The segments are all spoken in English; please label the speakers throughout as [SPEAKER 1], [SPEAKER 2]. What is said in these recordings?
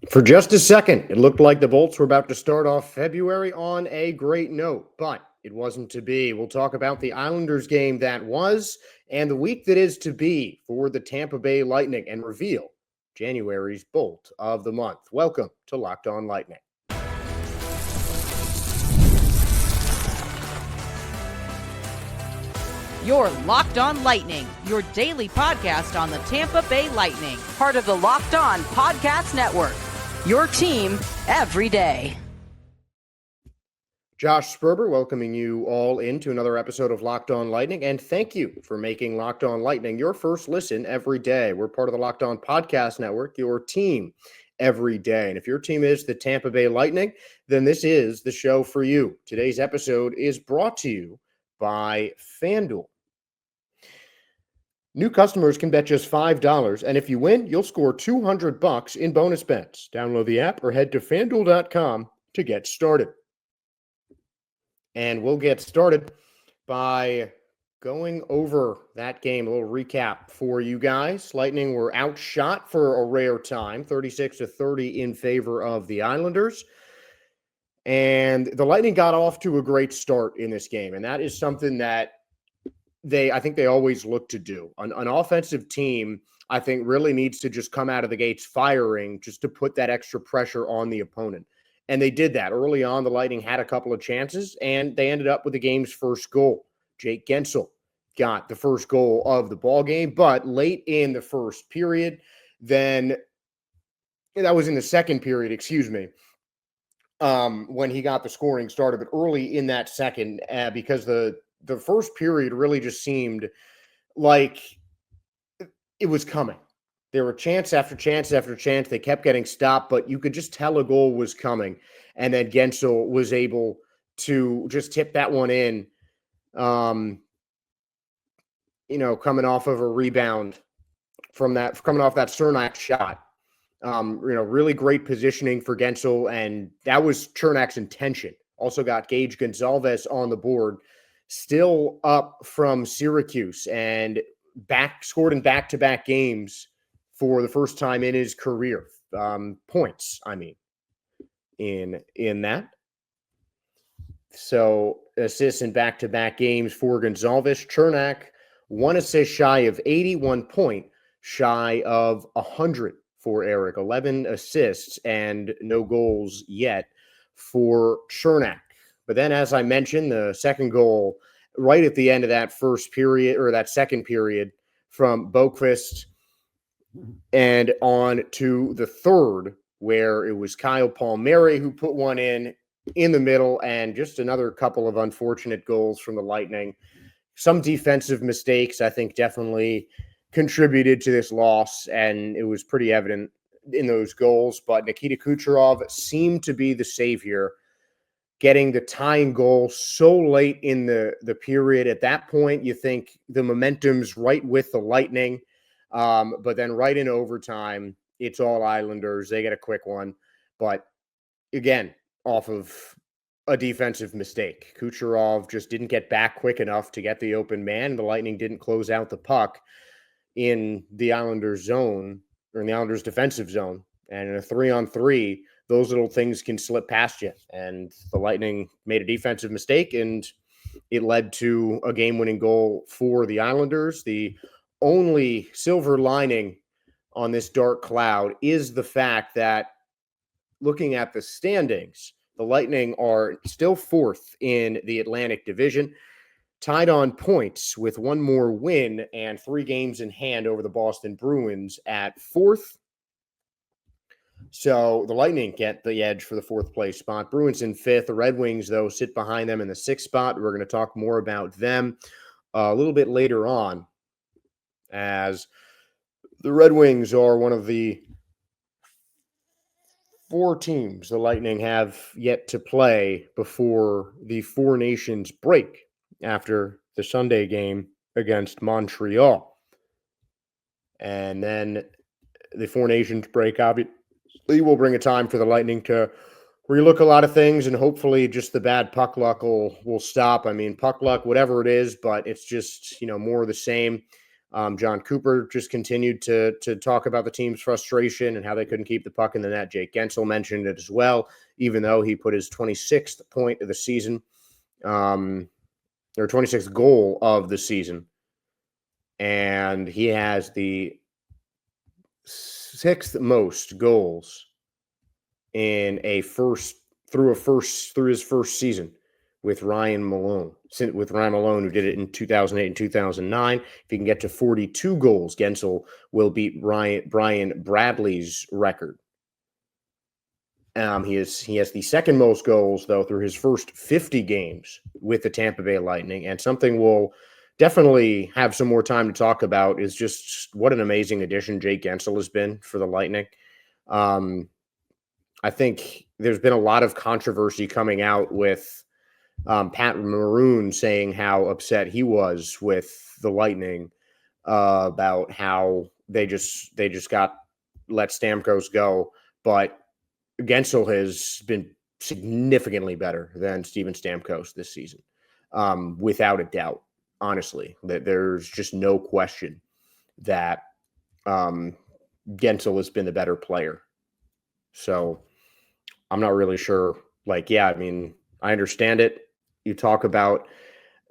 [SPEAKER 1] For just a second, it looked like the Bolts were about to start off February on a great note, but it wasn't to be. We'll talk about the Islanders game that was and the week that is to be for the Tampa Bay Lightning and reveal January's Bolt of the month. Welcome to Locked On Lightning.
[SPEAKER 2] You're Locked On Lightning, your daily podcast on the Tampa Bay Lightning, part of the Locked On Podcast Network, your team every day.
[SPEAKER 1] Josh Sperber welcoming you all into another episode of Locked On Lightning, and thank you for making Locked On Lightning your first listen every day. We're part of the Locked On Podcast Network, your team every day. And if your team is the Tampa Bay Lightning, then this is the show for you. Today's episode is brought to you by FanDuel. New customers can bet just $5, and if you win, you'll score $200 in bonus bets. Download the app or head to FanDuel.com to get started. And we'll get started by going over that game, a little recap for you guys. Lightning were outshot for a rare time, 36-30 in favor of the Islanders. And the Lightning got off to a great start in this game, and that is something that I think they always look to do. An offensive team, I think, really needs to just come out of the gates firing just to put that extra pressure on the opponent. And they did that. Early on, the Lightning had a couple of chances, and they ended up with the game's first goal. Jake Guentzel got the first goal of the ballgame, but late in the first period, then that was in the second period, when he got the scoring started. But early in that second, because the first period really just seemed like it was coming. There were chance after chance after chance. They kept getting stopped, but you could just tell a goal was coming. And then Guentzel was able to just tip that one in, coming off of a rebound coming off that Cernak shot. Really great positioning for Guentzel, and that was Cernak's intention. Also got Gage Gonzalez on the board, still up from Syracuse, and scored in back-to-back games for the first time in his career. Points, in that. So assists in back-to-back games for Gonzalez. Cernak, 1 assist shy of 80, 1 point shy of 100 for Eric. 11 assists and no goals yet for Cernak. But then, as I mentioned, the second goal right at the end of that first period, or that second period, from Boqvist, and on to the third, where it was Kyle Palmieri who put one in the middle, and just another couple of unfortunate goals from the Lightning. Some defensive mistakes, I think, definitely contributed to this loss, and it was pretty evident in those goals. But Nikita Kucherov seemed to be the savior, getting the tying goal so late in the period. At that point, you think the momentum's right with the Lightning. But then right in overtime, it's all Islanders. They get a quick one. But again, off of a defensive mistake. Kucherov just didn't get back quick enough to get the open man. The Lightning didn't close out the puck in the Islanders zone, or in the Islanders defensive zone. And in a 3-on-3, those little things can slip past you. And the Lightning made a defensive mistake, and it led to a game-winning goal for the Islanders. The only silver lining on this dark cloud is the fact that, looking at the standings, the Lightning are still fourth in the Atlantic Division, tied on points with one more win and 3 games in hand over the Boston Bruins at fourth. So the Lightning get the edge for the fourth place spot. Bruins in fifth. The Red Wings, though, sit behind them in the sixth spot. We're going to talk more about them a little bit later on, as the Red Wings are one of the 4 teams the Lightning have yet to play before the Four Nations break after the Sunday game against Montreal. And then the Four Nations break, obviously, will bring a time for the Lightning to relook a lot of things, and hopefully just the bad puck luck will stop. Puck luck, whatever it is, but it's just, more of the same. John Cooper just continued to talk about the team's frustration and how they couldn't keep the puck in the net. Jake Gensel mentioned it as well, even though he put his 26th point of the season, or 26th goal of the season. And he has the 6th most goals in a through his first season with Ryan Malone. Who did it in 2008 and 2009. If he can get to 42 goals, Gensel will beat Brian Bradley's record. He has the second most goals, though, through his first 50 games with the Tampa Bay Lightning. And something we'll definitely have some more time to talk about is just what an amazing addition Jake Gensel has been for the Lightning. I think there's been a lot of controversy coming out with Pat Maroon saying how upset he was with the Lightning about how they just got let Stamkos go. But Gensel has been significantly better than Steven Stamkos this season, without a doubt. Honestly, that there's just no question that Gensel has been the better player. So I'm not really sure. I mean, I understand it. You talk about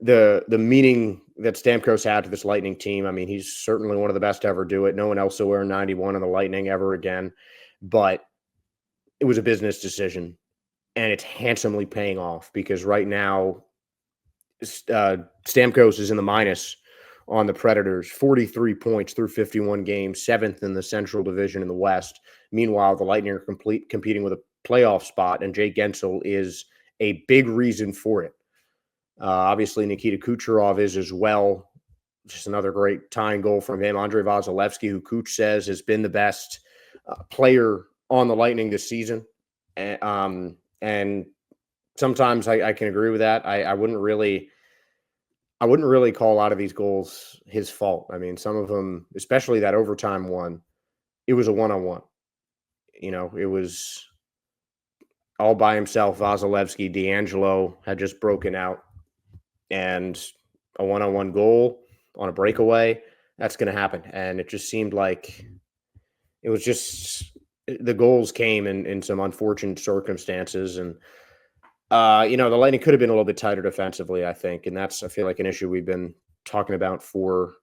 [SPEAKER 1] the meaning that Stamkos had to this Lightning team. I mean, he's certainly one of the best to ever do it. No one else will wear 91 on the Lightning ever again. But it was a business decision, and it's handsomely paying off because right now Stamkos is in the minus on the Predators, 43 points through 51 games, 7th in the Central Division in the West. Meanwhile, the Lightning are competing with a playoff spot, and Jake Gensel is a big reason for it. Obviously, Nikita Kucherov is as well. Just another great tying goal from him. Andrei Vasilevsky, who Kuch says has been the best player on the Lightning this season. And sometimes I can agree with that. I wouldn't really call a lot of these goals his fault. I mean, some of them, especially that overtime one, it was a one-on-one. It was all by himself. Vasilevsky, D'Angelo had just broken out, and a one-on-one goal on a breakaway, that's going to happen. And it just seemed like it was just the goals came in some unfortunate circumstances. And, the Lightning could have been a little bit tighter defensively, I think. And that's, I feel like, an issue we've been talking about for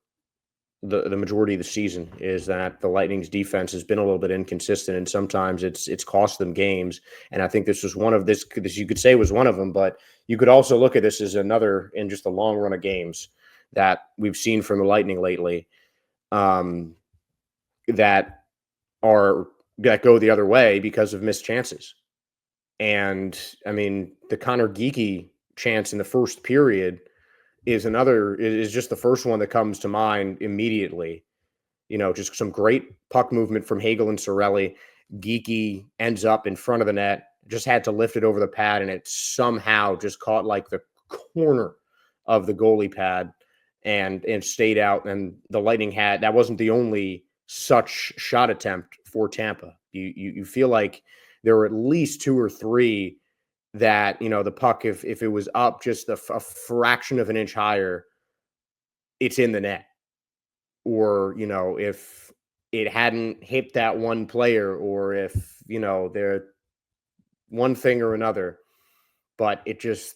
[SPEAKER 1] the majority of the season, is that the Lightning's defense has been a little bit inconsistent, and sometimes it's cost them games. And I think this was this you could say was one of them, but you could also look at this as another in just a long run of games that we've seen from the Lightning lately, that go the other way because of missed chances. And I mean, the Connor Geekie chance in the first period is just the first one that comes to mind immediately. Just some great puck movement from Hagel and Cirelli. Geekie ends up in front of the net, just had to lift it over the pad, and it somehow just caught like the corner of the goalie pad and stayed out. And the Lightning that wasn't the only such shot attempt for Tampa. You feel like there were at least 2 or 3 that, the puck, if it was up just a fraction of an inch higher, it's in the net. Or, if it hadn't hit that one player, or if, they're one thing or another, but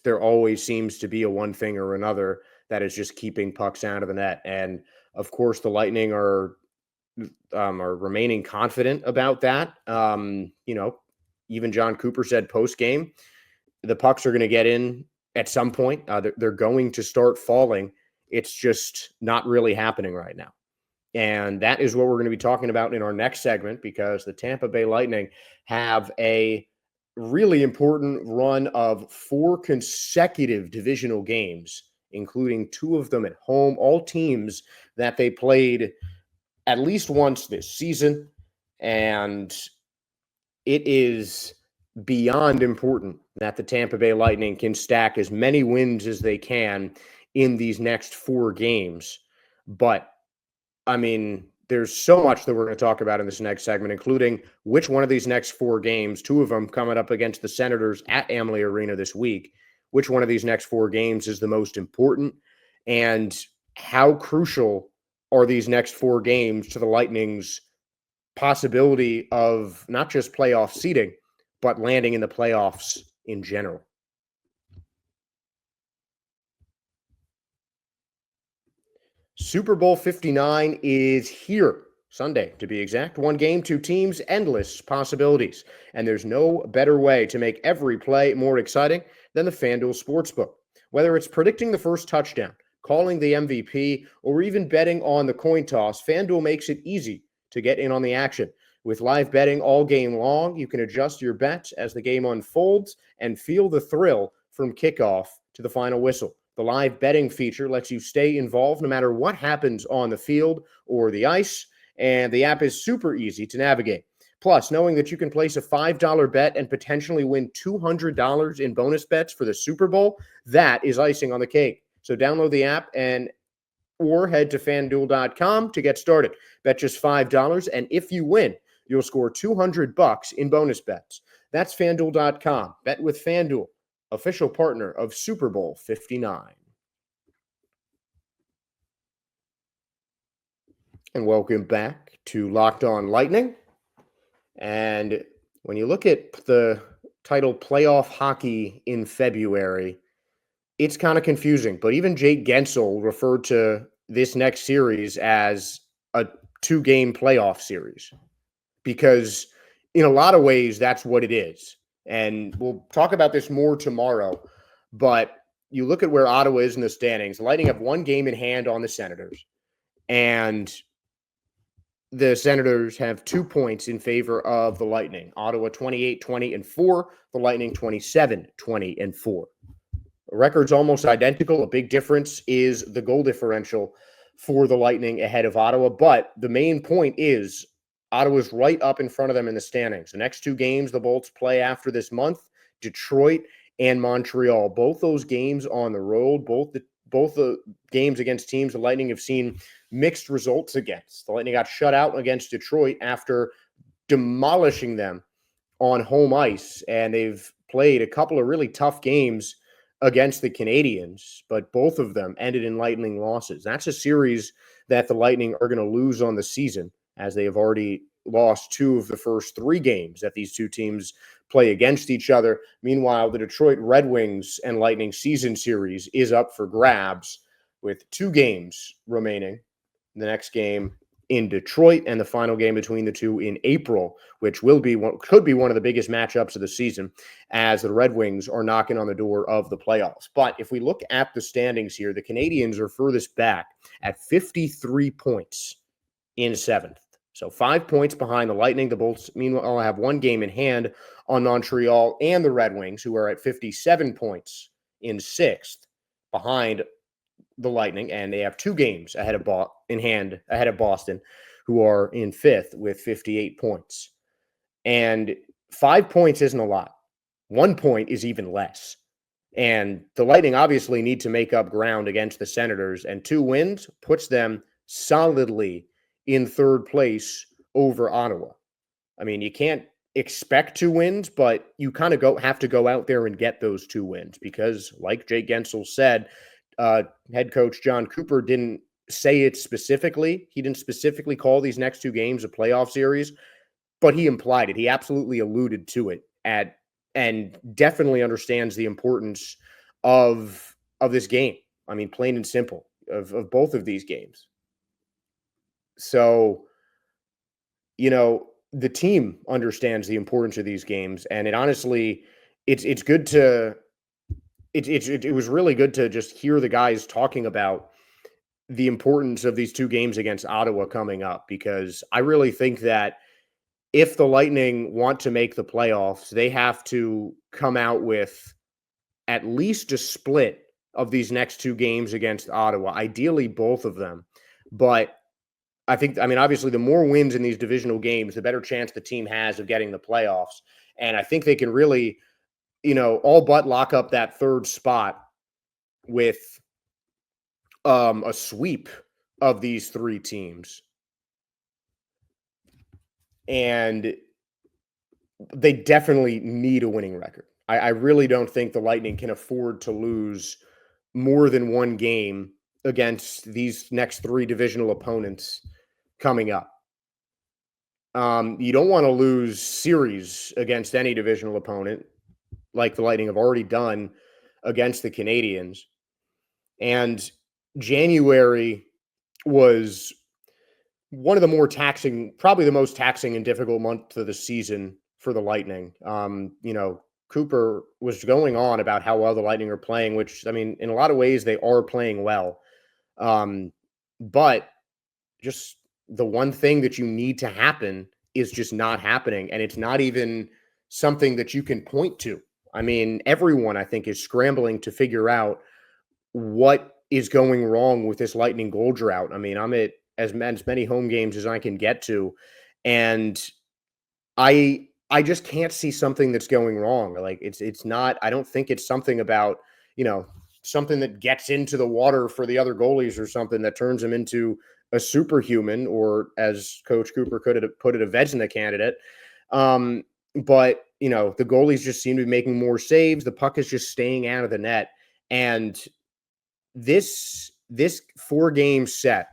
[SPEAKER 1] there always seems to be a one thing or another that is just keeping pucks out of the net. And of course, the Lightning are remaining confident about that. Even John Cooper said post-game, the pucks are going to get in at some point. They're going to start falling. It's just not really happening right now. And that is what we're going to be talking about in our next segment, because the Tampa Bay Lightning have a really important run of 4 consecutive divisional games, including 2 of them at home, all teams that they played at least once this season. And it is beyond important that the Tampa Bay Lightning can stack as many wins as they can in these next 4 games. But, I mean, there's so much that we're going to talk about in this next segment, including which one of these next 4 games, 2 of them coming up against the Senators at Amalie Arena this week, which one of these next 4 games is the most important, and how crucial are these next 4 games to the Lightning's possibility of not just playoff seeding, but landing in the playoffs in general. Super Bowl 59 is here. Sunday, to be exact. 1 game, 2 teams, endless possibilities. And there's no better way to make every play more exciting than the FanDuel Sportsbook. Whether it's predicting the first touchdown, calling the MVP, or even betting on the coin toss, FanDuel makes it easy to get in on the action. With live betting all game long, you can adjust your bets as the game unfolds and feel the thrill from kickoff to the final whistle. The live betting feature lets you stay involved no matter what happens on the field or the ice, and the app is super easy to navigate. Plus, knowing that you can place a $5 bet and potentially win $200 in bonus bets for the Super Bowl, that is icing on the cake. So download the app or head to FanDuel.com to get started. Bet just $5, and if you win, you'll score $200 in bonus bets. That's FanDuel.com. Bet with FanDuel, official partner of Super Bowl 59. And welcome back to Locked On Lightning. And when you look at the title Playoff Hockey in February, it's kind of confusing. But even Jake Gensel referred to this next series as a 2-game playoff series because in a lot of ways, that's what it is. And we'll talk about this more tomorrow. But you look at where Ottawa is in the standings. The Lightning have 1 game in hand on the Senators. And the Senators have 2 points in favor of the Lightning. Ottawa 28-20-4, the Lightning 27-20-4. The record's almost identical. A big difference is the goal differential for the Lightning ahead of Ottawa. But the main point is Ottawa's right up in front of them in the standings. The next 2 games the Bolts play after this month, Detroit and Montreal. Both those games on the road, both the games against teams the Lightning have seen mixed results against. The Lightning got shut out against Detroit after demolishing them on home ice, and they've played a couple of really tough games against the Canadiens, but both of them ended in Lightning losses. That's a series that the Lightning are going to lose on the season, as they have already lost 2 of the first 3 games that these 2 teams play against each other. Meanwhile, the Detroit Red Wings and Lightning season series is up for grabs with 2 games remaining. The next game in Detroit and the final game between the 2 in April, which could be one of the biggest matchups of the season as the Red Wings are knocking on the door of the playoffs. But if we look at the standings here, the Canadiens are furthest back at 53 points in 7th. So 5 points behind the Lightning. The Bolts, meanwhile, have 1 game in hand on Montreal and the Red Wings, who are at 57 points in 6th behind the Lightning, and they have 2 games ahead of Boston, who are in 5th with 58 points. And 5 points isn't a lot. 1 point is even less. And the Lightning obviously need to make up ground against the Senators, and 2 wins puts them solidly in 3rd place over Ottawa. I mean, you can't expect 2 wins, but you kind of have to go out there and get those 2 wins because, like Jake Gensel said, head coach John Cooper didn't say it specifically. He didn't specifically call these next 2 games a playoff series, but he implied it. He absolutely alluded to it and definitely understands the importance of this game. I mean, plain and simple, of both of these games. So, the team understands the importance of these games, and it honestly, it's good to. It was really good to just hear the guys talking about the importance of these 2 games against Ottawa coming up, because I really think that if the Lightning want to make the playoffs, they have to come out with at least a split of these next 2 games against Ottawa, ideally both of them. But obviously the more wins in these divisional games, the better chance the team has of getting the playoffs. And I think they can really, all but lock up that 3rd spot with a sweep of these 3 teams. And they definitely need a winning record. I really don't think the Lightning can afford to lose more than 1 game against these next 3 divisional opponents coming up. You don't want to lose series against any divisional opponent like the Lightning have already done against the Canadiens. And January was one of the more taxing, probably the most taxing and difficult month of the season for the Lightning. Cooper was going on about how well the Lightning are playing, which, I mean, in a lot of ways, they are playing well. But just the one thing that you need to happen is just not happening. And it's not even something that you can point to. I mean, everyone, I think, is scrambling to figure out what is going wrong with this Lightning goal drought. I mean, I'm at as many home games as I can get to, and I just can't see something that's going wrong. Like it's not. I don't think it's something about something that gets into the water for the other goalies or something that turns them into a superhuman, or as Coach Cooper could have put it, a Vezina candidate. But the goalies just seem to be making more saves. The puck is just staying out of the net, and this 4-game set,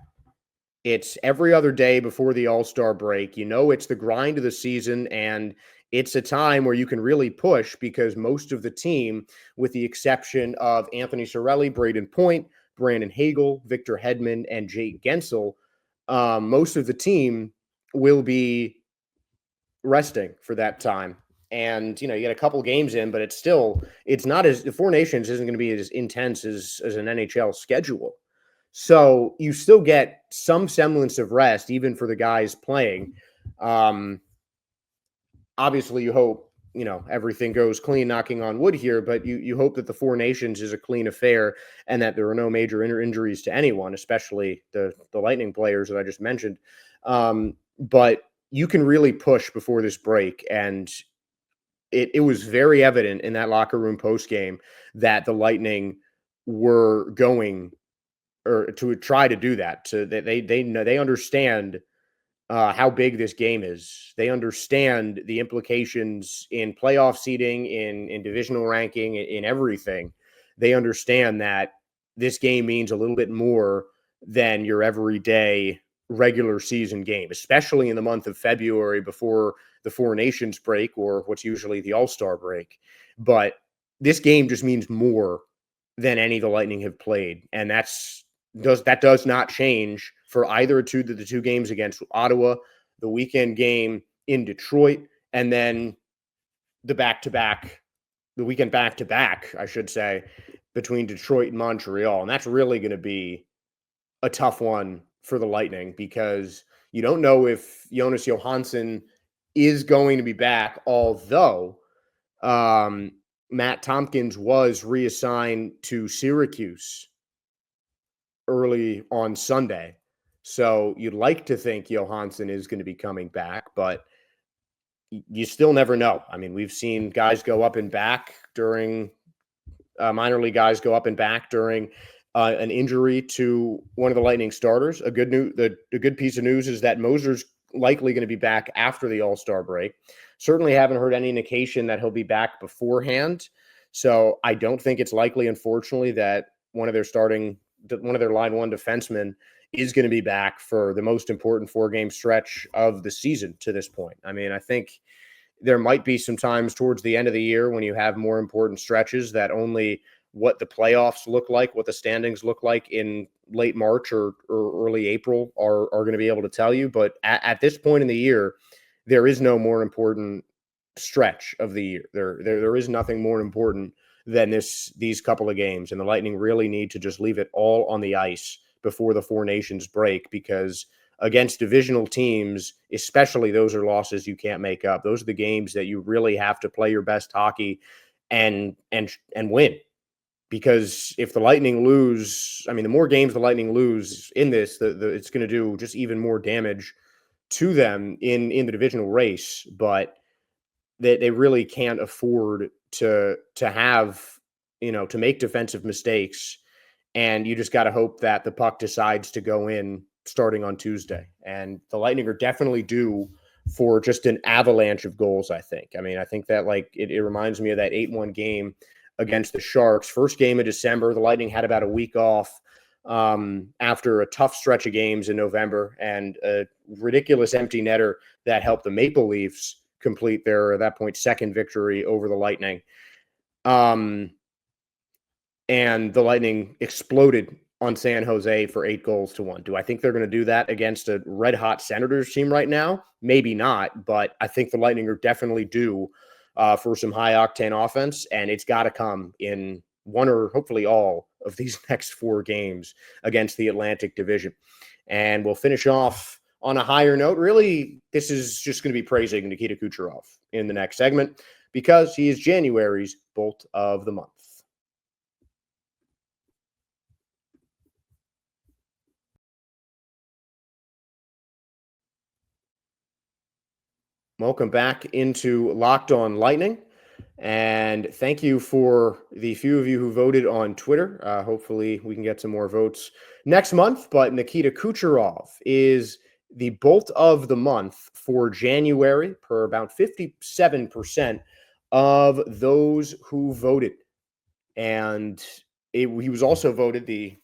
[SPEAKER 1] it's every other day before the All-Star break. It's the grind of the season, and it's a time where you can really push because most of the team, with the exception of Anthony Cirelli, Braden Point, Brandon Hagel, Victor Hedman, and Jake Gensel, most of the team will be resting for that time. And, you get a couple games in, but it's not as, the Four Nations isn't going to be as intense as an NHL schedule. So you still get some semblance of rest, even for the guys playing. Obviously, you hope, everything goes clean, knocking on wood here, but you hope that the Four Nations is a clean affair and that there are no major injuries to anyone, especially the Lightning players that I just mentioned. But you can really push before this break, and it was very evident in that locker room post game that the Lightning were going or to try to do that. So that they know, they understand how big this game is. They understand the implications in playoff seeding, in divisional ranking, in everything. They understand that this game means a little bit more than your everyday regular season game, especially in the month of February before the Four Nations break, or what's usually the All-Star break. But this game just means more than any the Lightning have played. And that does not change for either the two games against Ottawa, the weekend game in Detroit, and then the weekend back-to-back, I should say, between Detroit and Montreal. And that's really going to be a tough one for the Lightning because you don't know if Jonas Johansson is going to be back, although Matt Tompkins was reassigned to Syracuse early on Sunday. So you'd like to think Johansson is going to be coming back, but you still never know. I mean, we've seen guys go up and back during minor league guys go up and back during an injury to one of the Lightning starters. A good piece of news is that Moser's likely going to be back after the All-Star break. Certainly haven't heard any indication that he'll be back beforehand. So I don't think it's likely, unfortunately, that one of their line one defensemen is going to be back for the most important 4-game stretch of the season to this point. I mean, I think there might be some times towards the end of the year when you have more important stretches that only what the playoffs look like, what the standings look like in late March or early April are going to be able to tell you. But at this point in the year, there is no more important stretch of the year. There is nothing more important than these couple of games. And the Lightning really need to just leave it all on the ice before the Four Nations break, because against divisional teams, especially, those are losses you can't make up. Those are the games that you really have to play your best hockey and win. Because if the Lightning lose, I mean, the more games the Lightning lose in this, it's going to do just even more damage to them in the divisional race. But they really can't afford to have, to make defensive mistakes. And you just got to hope that the puck decides to go in starting on Tuesday. And the Lightning are definitely due for just an avalanche of goals, I think. I mean, I think that it reminds me of that 8-1 game against the Sharks. First game of December, the Lightning had about a week off after a tough stretch of games in November and a ridiculous empty netter that helped the Maple Leafs complete their, at that point, second victory over the Lightning. And the Lightning exploded on San Jose for 8-1. Do I think they're going to do that against a red-hot Senators team right now? Maybe not, but I think the Lightning are definitely due for some high-octane offense, and it's got to come in one or hopefully all of these next 4 games against the Atlantic Division. And we'll finish off on a higher note. Really, this is just going to be praising Nikita Kucherov in the next segment because he is January's Bolt of the Month. Welcome back into Locked On Lightning. And thank you for the few of you who voted on Twitter. Hopefully we can get some more votes next month. But Nikita Kucherov is the Bolt of the Month for January per about 57% of those who voted. And he was also voted the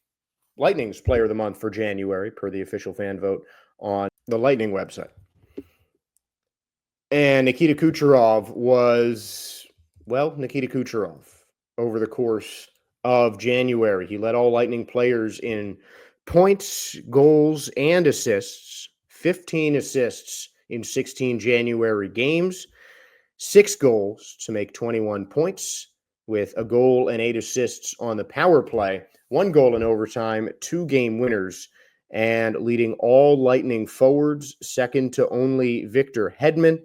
[SPEAKER 1] Lightning's Player of the Month for January per the official fan vote on the Lightning website. And Nikita Kucherov was, well, Nikita Kucherov over the course of January. He led all Lightning players in points, goals, and assists. 15 assists in 16 January games. 6 goals to make 21 points with a goal and 8 assists on the power play. 1 goal in overtime, 2 game winners, and leading all Lightning forwards, second to only Victor Hedman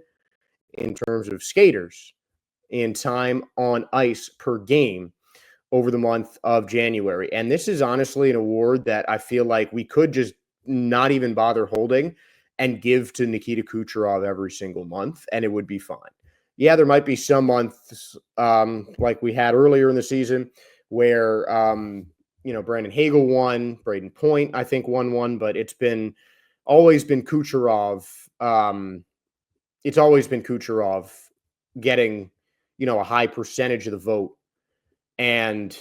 [SPEAKER 1] in terms of skaters in time on ice per game over the month of January. And this is honestly an award that I feel like we could just not even bother holding and give to Nikita Kucherov every single month, and it would be fine. Yeah, there might be some months like we had earlier in the season where, Brandon Hagel won, Braden Point, I think, won one, but it's always been Kucherov. It's always been Kucherov getting, a high percentage of the vote. And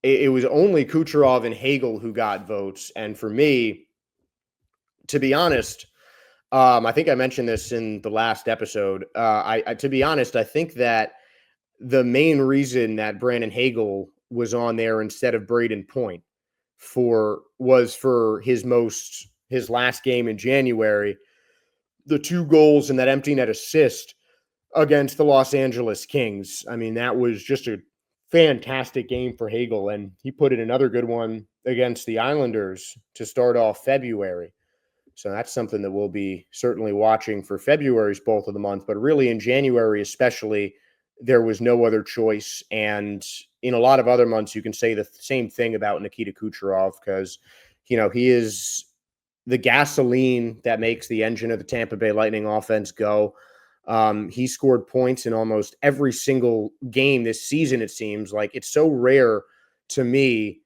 [SPEAKER 1] it was only Kucherov and Hagel who got votes. And for me, to be honest, I think I mentioned this in the last episode. To be honest, I think that the main reason that Brandon Hagel was on there instead of Braden Point was for his last game in January, the 2 goals and that empty net assist against the Los Angeles Kings. I mean, that was just a fantastic game for Hagel, and he put in another good one against the Islanders to start off February. So that's something that we'll be certainly watching for February's Bolt of the Month. But really in January especially, there was no other choice. And in a lot of other months, you can say the same thing about Nikita Kucherov because, he is the gasoline that makes the engine of the Tampa Bay Lightning offense go. He scored points in almost every single game this season, it seems. Like, it's so rare to me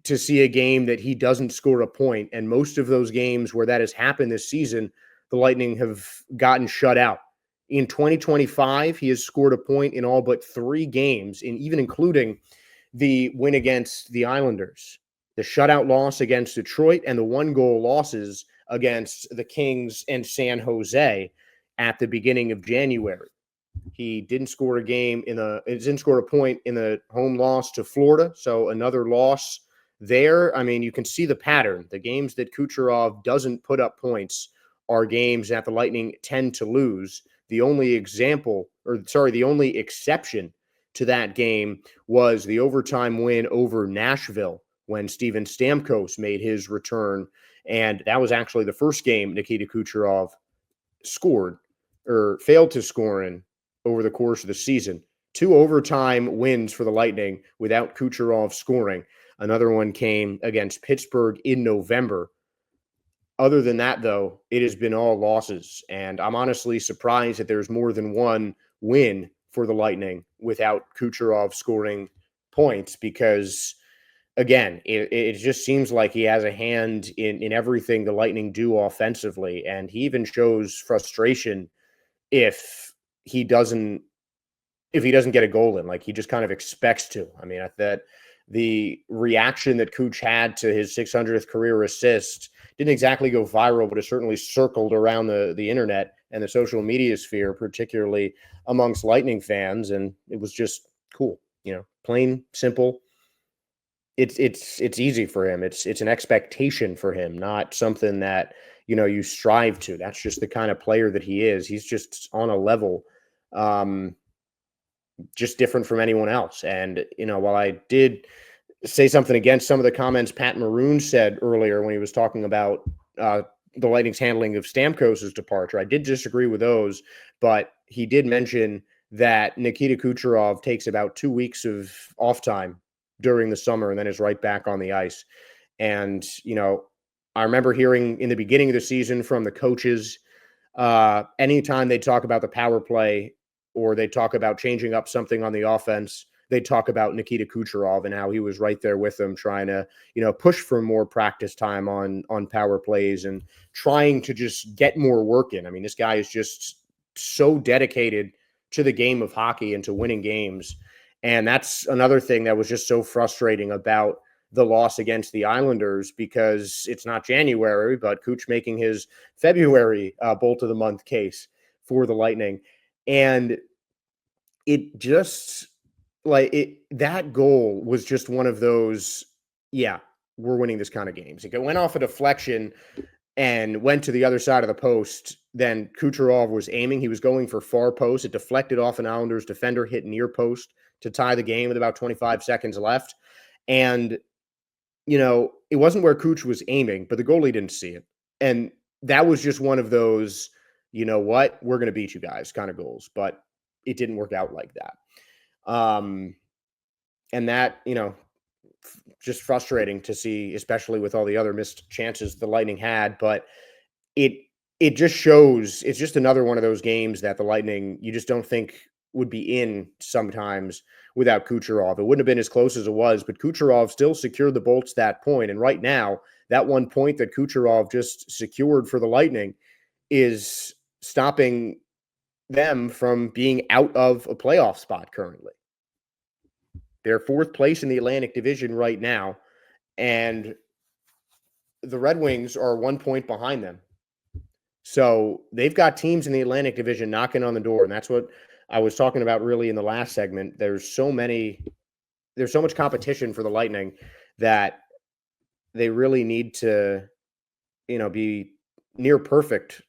[SPEAKER 1] to see a game that he doesn't score a point. And most of those games where that has happened this season, the Lightning have gotten shut out. In 2025, he has scored a point in all but 3 games, even including the win against the Islanders, the shutout loss against Detroit, and the 1-goal losses against the Kings and San Jose at the beginning of January. He didn't score a point in the home loss to Florida, so another loss there. I mean, you can see the pattern. The games that Kucherov doesn't put up points are games that the Lightning tend to lose. The only exception to that game was the overtime win over Nashville when Steven Stamkos made his return. And that was actually the first game Nikita Kucherov scored or failed to score in over the course of the season. 2 overtime wins for the Lightning without Kucherov scoring. Another one came against Pittsburgh in November. Other than that, though, it has been all losses. And I'm honestly surprised that there's more than one win for the Lightning without Kucherov scoring points because, again, it just seems like he has a hand in everything the Lightning do offensively. And he even shows frustration if he doesn't get a goal in, like he just kind of expects to. I mean, the reaction that Kuch had to his 600th career assist didn't exactly go viral, but it certainly circled around the internet and the social media sphere, particularly amongst Lightning fans. And it was just cool, plain simple. It's easy for him. It's an expectation for him, not something that, you strive to. That's just the kind of player that he is. He's just on a level, just different from anyone else. And, while I did say something against some of the comments Pat Maroon said earlier when he was talking about the Lightning's handling of Stamkos's departure, I did disagree with those, but he did mention that Nikita Kucherov takes about 2 weeks of off time during the summer and then is right back on the ice. And, I remember hearing in the beginning of the season from the coaches, anytime they talk about the power play or they talk about changing up something on the offense, they talk about Nikita Kucherov and how he was right there with them trying to, push for more practice time on power plays and trying to just get more work in. I mean, this guy is just so dedicated to the game of hockey and to winning games. And that's another thing that was just so frustrating about the loss against the Islanders, because it's not January, but Kuch making his February Bolt of the Month case for the Lightning. And it just that goal was just one of those, we're winning this kind of games. It went off a deflection and went to the other side of the post. Then Kucherov was aiming. He was going for far post. It deflected off an Islanders defender, hit near post to tie the game with about 25 seconds left. And, it wasn't where Kuch was aiming, but the goalie didn't see it. And that was just one of those, we're going to beat you guys kind of goals. But it didn't work out like that. And that, just frustrating to see, especially with all the other missed chances the Lightning had. But it just shows, it's just another one of those games that the Lightning, you just don't think would be in sometimes without Kucherov. It wouldn't have been as close as it was, but Kucherov still secured the Bolts that point. And right now, that 1 point that Kucherov just secured for the Lightning is stopping them from being out of a playoff spot currently. They're fourth place in the Atlantic Division right now, and the Red Wings are 1 point behind them. So they've got teams in the Atlantic Division knocking on the door, and that's what I was talking about really in the last segment. There's so much competition for the Lightning that they really need to, be near perfect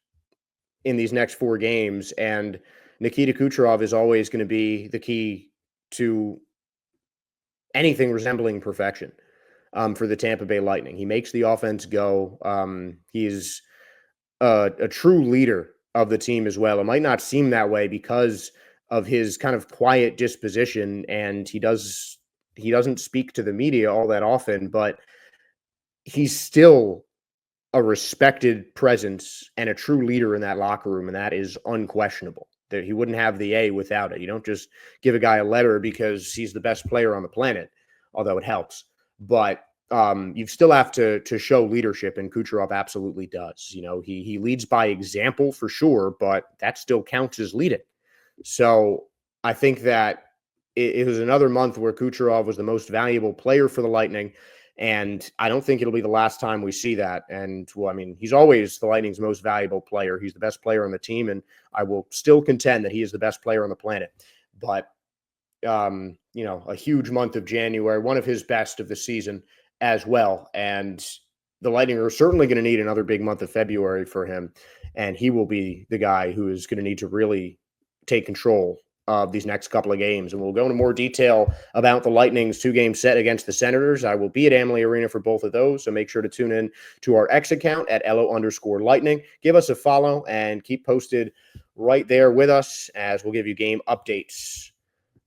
[SPEAKER 1] in these next 4 games. And Nikita Kucherov is always going to be the key to anything resembling perfection for the Tampa Bay Lightning. He makes the offense go. He's a true leader of the team as well. It might not seem that way because of his kind of quiet disposition, and he doesn't speak to the media all that often, but he's still a respected presence and a true leader in that locker room, and that is unquestionable. That he wouldn't have the A without it. You don't just give a guy a letter because he's the best player on the planet, although it helps. But you still have to show leadership, and Kucherov absolutely does. He leads by example for sure, but that still counts as leading. So I think that it was another month where Kucherov was the most valuable player for the Lightning. And I don't think it'll be the last time we see that. And, he's always the Lightning's most valuable player. He's the best player on the team, and I will still contend that he is the best player on the planet. But, a huge month of January, one of his best of the season as well. And the Lightning are certainly going to need another big month of February for him. And he will be the guy who is going to need to really take control of these next couple of games. And we'll go into more detail about the Lightning's 2-game set against the Senators. I will be at Amalie Arena for both of those, so make sure to tune in to our X account at @LO_Lightning. Give us a follow and keep posted right there with us as we'll give you game updates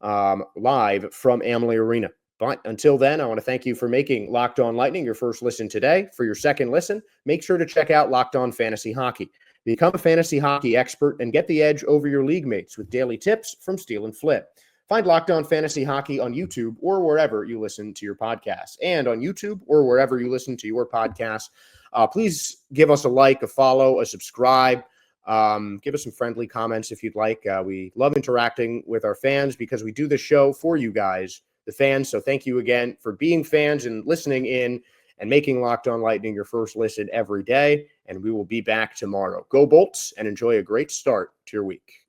[SPEAKER 1] live from Amalie Arena. But until then, I want to thank you for making Locked On Lightning your first listen today. For your second listen, make sure to check out Locked On Fantasy Hockey. Become a fantasy hockey expert and get the edge over your league mates with daily tips from Steele and Flip. Find Locked On Fantasy Hockey on YouTube or wherever you listen to your podcasts. And on YouTube or wherever you listen to your podcasts, please give us a like, a follow, a subscribe. Give us some friendly comments if you'd like. We love interacting with our fans because we do the show for you guys the fans. So thank you again for being fans and listening in and making Locked On Lightning your first listen every day. And we will be back tomorrow. Go Bolts and enjoy a great start to your week.